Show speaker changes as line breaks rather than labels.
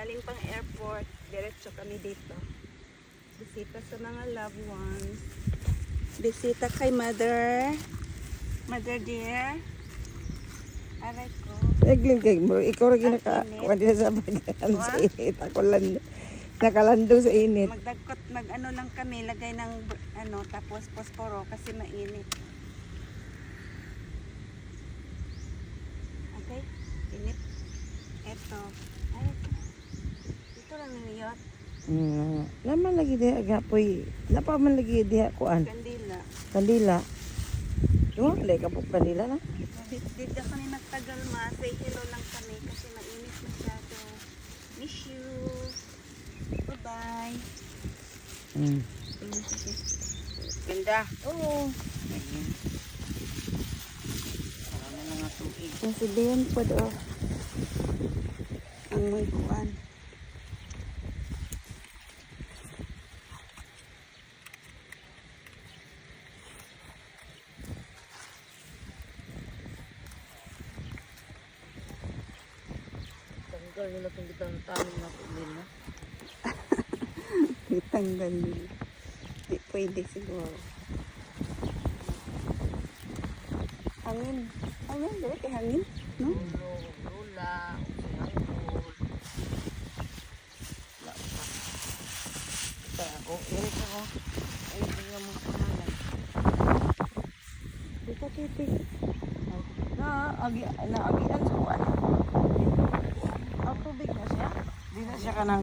galing pang airport, diretso kami dito. Bisita sa mga loved ones. Bisita kay mother. Mother dear. Aray ko.
Naglin kay mo, ikaw rin kuha din sa pagkakan sa init. Ako lang nakalandong sa init.
Magdagkot, mag-ano lang kami, lagay ng ano, tapos posporo kasi mainit. Okay, init. Eto. Ay, ito lang niliyot.
Naman lagi diha gapoy. Napa man lagi diha kuan.
Kandila.
Kandila. Yung lay ka pug kandila na.
Dito kami nagtagal ma. Say hello lang kami kasi mainit masyado. Miss you. Bye-bye. Sige. Ganda. Oo. Ano na nga tuig.
Yung si Leon po do.
Ang may kuwan.
Tanggal nila kung kitang tanin na problema.
Itanggal nila. Di pwede siguro. Hangin. Hangin, dali kay hangin. No?
Lula,
Dito titig. Na agian sa